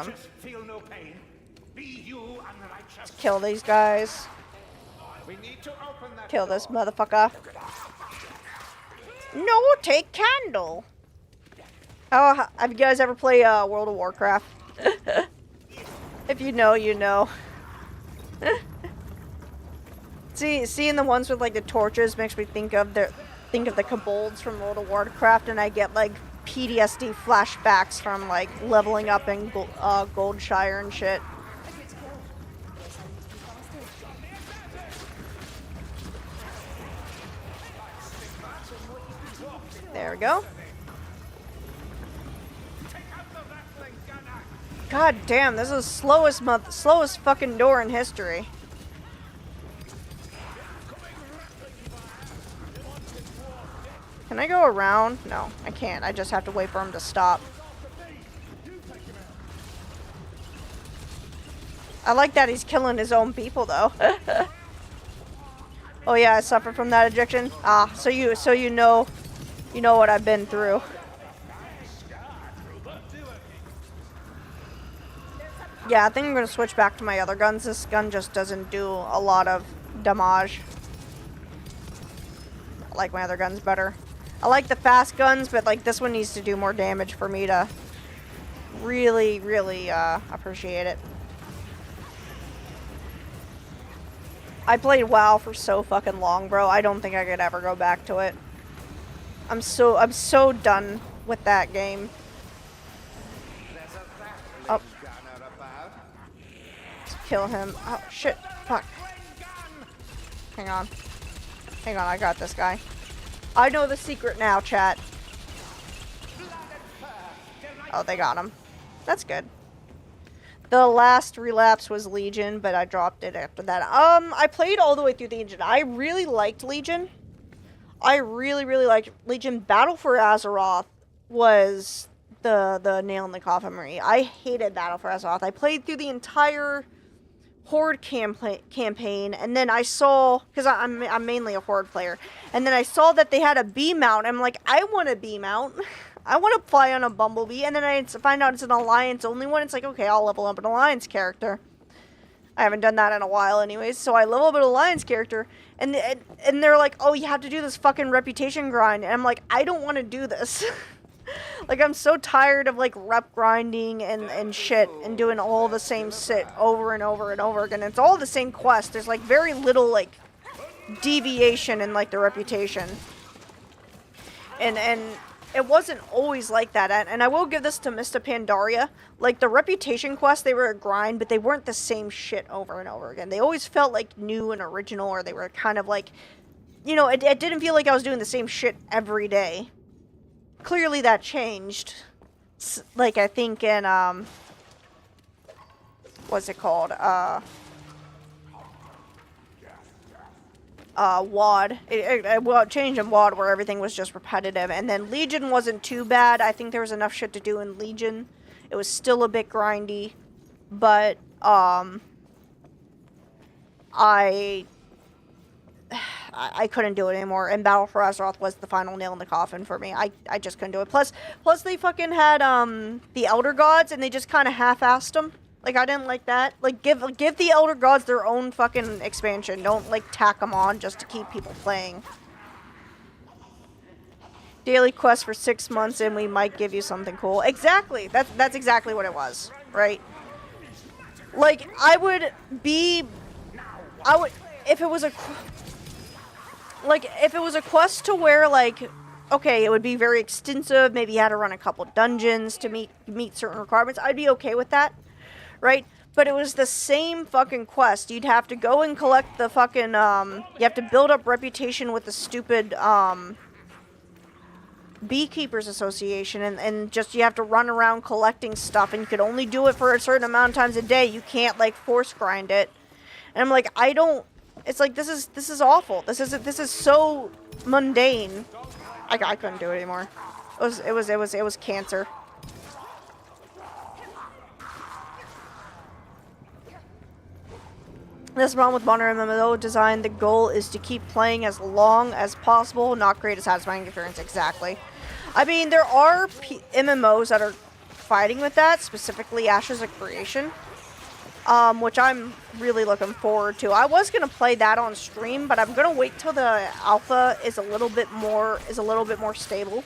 Just feel no pain. Be you unrighteous. Kill these guys. We need to open that Kill this door. motherfucker. No, take candle. Oh, have you guys ever played World of Warcraft? If you know, you know. Seeing the ones with like the torches makes me think of the kobolds from World of Warcraft, and I get like PTSD flashbacks from like leveling up in Goldshire and shit. There we go. God damn, this is the slowest fucking door in history. Can I go around? No, I can't. I just have to wait for him to stop. I like that he's killing his own people, though. Oh yeah, I suffer from that addiction. Ah, so you know what I've been through. Yeah, I think I'm gonna switch back to my other guns. This gun just doesn't do a lot of damage. I like my other guns better. I like the fast guns, but like this one needs to do more damage for me to really, really appreciate it. I played WoW for so fucking long, bro. I don't think I could ever go back to it. I'm so done with that game. Oh. Let's kill him. Oh shit. Fuck. Hang on. Hang on, I got this guy. I know the secret now, chat. Oh, they got him. That's good. The last relapse was Legion, but I dropped it after that. I played all the way through Legion. I really liked Legion. I really, really liked Legion. Battle for Azeroth was the nail in the coffin for me. I hated Battle for Azeroth. I played through the entire Horde campaign, and then I saw, because I'm mainly a Horde player, and then I saw that they had a bee mount. I'm like, I want a bee mount. I want to fly on a bumblebee, and then I find out it's an alliance only one. It's like, okay, I'll level up an alliance character. I haven't done that in a while anyways, so I level up an alliance character, and they're like, oh, you have to do this fucking reputation grind, and I'm like, I don't want to do this. Like, I'm so tired of, like, rep grinding and shit, and doing all the same shit over and over and over again. It's all the same quest. There's, like, very little, like, deviation in, like, the reputation. And it wasn't always like that. And I will give this to Mr. Pandaria. Like, the reputation quests, they were a grind, but they weren't the same shit over and over again. They always felt, like, new and original, or they were kind of, like, you know, it didn't feel like I was doing the same shit every day. Clearly that changed. Like, I think in, what's it called? WoD. Well, it changed in WoD where everything was just repetitive. And then Legion wasn't too bad. I think there was enough shit to do in Legion. It was still a bit grindy. But, I couldn't do it anymore, and Battle for Azeroth was the final nail in the coffin for me. I just couldn't do it. Plus they fucking had, the Elder Gods, and they just kind of half-assed them. Like, I didn't like that. Like, give the Elder Gods their own fucking expansion. Don't, like, tack them on just to keep people playing. Daily quest for 6 months, and we might give you something cool. Exactly! That's exactly what it was, right? Like, if it was a quest to where, like, okay, it would be very extensive, maybe you had to run a couple dungeons to meet certain requirements, I'd be okay with that, right? But it was the same fucking quest. You'd have to go and collect the fucking, you have to build up reputation with the stupid, Beekeepers Association, and just, you have to run around collecting stuff, and you could only do it for a certain amount of times a day. You can't, like, force grind it. And I'm like, it's like, this is awful. This is so mundane. I couldn't do it anymore. It was cancer. This problem with modern MMO design, the goal is to keep playing as long as possible, not create a satisfying experience. Exactly. I mean, there are MMOs that are fighting with that, specifically Ashes of Creation, which I'm really looking forward to. I was gonna play that on stream, but I'm gonna wait till the alpha is a little bit more stable,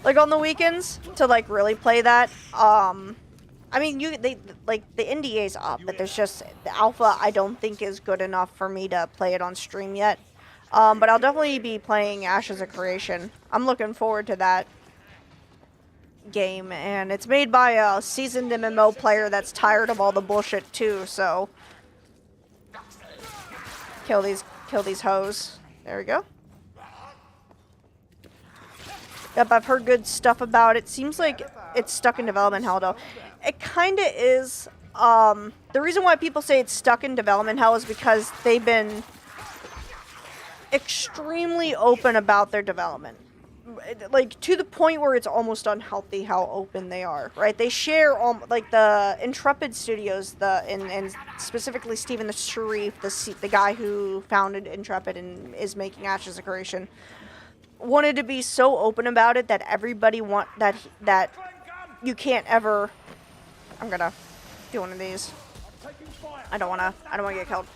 like on the weekends, to like really play that. I mean, the NDA's up, but there's just the alpha. I don't think is good enough for me to play it on stream yet. But I'll definitely be playing Ashes of Creation. I'm looking forward to that game, and it's made by a seasoned MMO player that's tired of all the bullshit too. So kill these hoes. There we go. Yep, I've heard good stuff about it. Seems like it's stuck in development hell, though. It kind of is. The reason why people say it's stuck in development hell is because they've been extremely open about their development. Like, to the point where it's almost unhealthy how open they are, right? They share, like, the Intrepid Studios, and specifically Stephen the Sharif, the guy who founded Intrepid and is making Ashes of Creation, wanted to be so open about it that everybody that you can't ever... I'm gonna do one of these. I don't wanna get killed.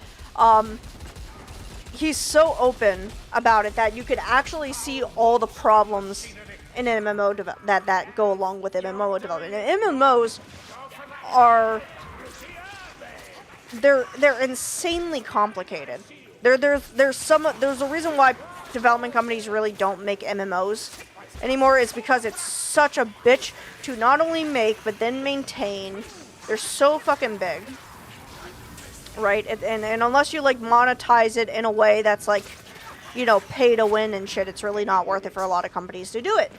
He's so open about it that you could actually see all the problems in an MMO that go along with MMO development. And MMOs are... They're insanely complicated. There's a reason why development companies really don't make MMOs anymore. Is because it's such a bitch to not only make but then maintain. They're so fucking big, right? And unless you like monetize it in a way that's like, you know, pay to win and shit, it's really not worth it for a lot of companies to do it,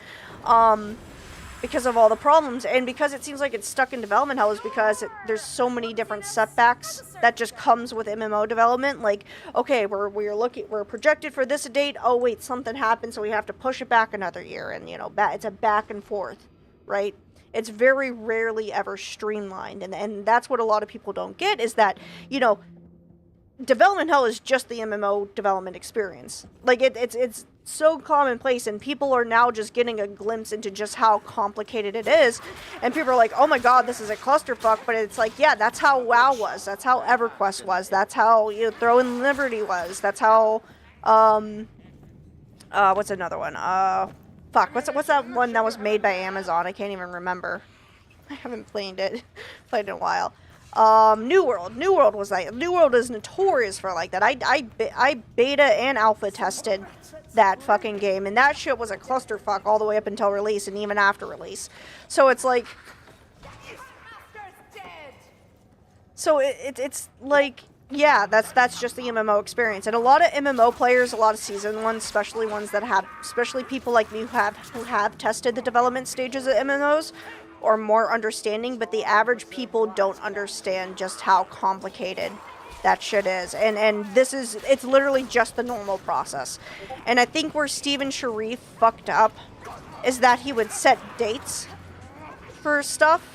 because of all the problems. And because it seems like it's stuck in development hell is because there's so many different setbacks that just comes with MMO development. Like, okay, we're projected for this date. Oh wait, something happened, so we have to push it back another year, and you know, it's a back and forth, right? It's very rarely ever streamlined, and that's what a lot of people don't get, is that, you know, development hell is just the MMO development experience. Like, it's so commonplace, and people are now just getting a glimpse into just how complicated it is, and people are like, oh my god, this is a clusterfuck, but it's like, yeah, that's how WoW was, that's how EverQuest was, that's how, you know, Throw in Liberty was, that's how, what's another one, fuck, what's that one that was made by Amazon? I can't even remember. I haven't played it in a while. New World. New World was like... New World is notorious for like that. I beta and alpha tested that fucking game, and that shit was a clusterfuck all the way up until release and even after release. So it's like... So it's like... Yeah, that's just the MMO experience. And a lot of MMO players, a lot of seasoned ones, especially people like me who have tested the development stages of MMOs, are more understanding, but the average people don't understand just how complicated that shit is. And it's literally just the normal process. And I think where Stephen Sharif fucked up is that he would set dates for stuff.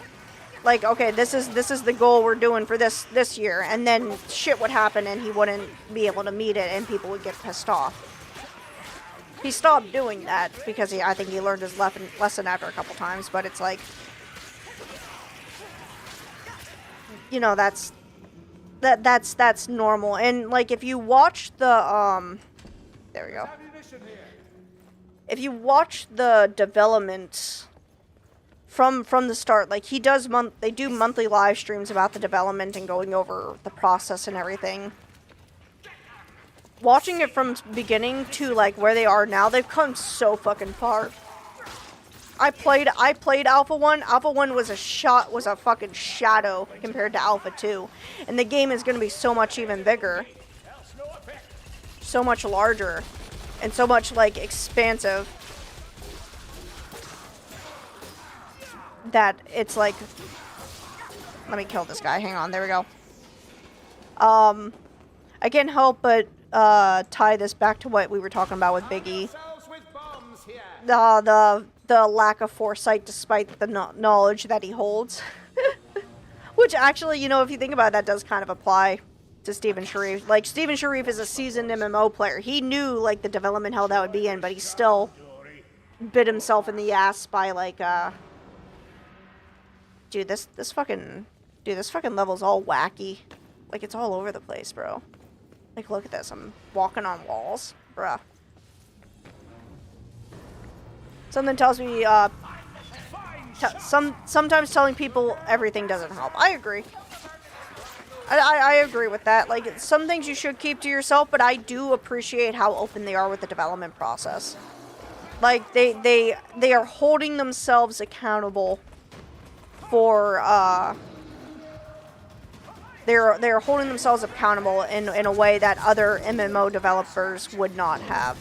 Like, okay, this is the goal we're doing for this year, and then shit would happen and he wouldn't be able to meet it, and people would get pissed off. He stopped doing that because I think he learned his lesson after a couple times, but it's like, you know, that's normal. And like, if you watch the there we go. If you watch the development from the start, like they do monthly live streams about the development and going over the process and everything. Watching it from beginning to like where they are now, they've come so fucking far. I played Alpha 1. Alpha 1 was a fucking shadow compared to Alpha 2. And the game is going to be so much even bigger. So much larger. And so much like expansive. That it's like, let me kill this guy. Hang on, there we go. I can't help but tie this back to what we were talking about with Biggie. The lack of foresight despite the knowledge that he holds. Which actually, you know, if you think about it, that does kind of apply to Stephen Sharif. Like, Stephen Sharif is a seasoned MMO player. He knew, like, the development hell that would be in, but he still bit himself in the ass by, like, Dude, this fucking level's all wacky. Like, it's all over the place, bro. Like, look at this. I'm walking on walls. Bruh. Something tells me, sometimes telling people everything doesn't help. I agree. I agree with that. Like, some things you should keep to yourself, but I do appreciate how open they are with the development process. Like, they are holding themselves accountable for, they're holding themselves accountable in a way that other MMO developers would not have.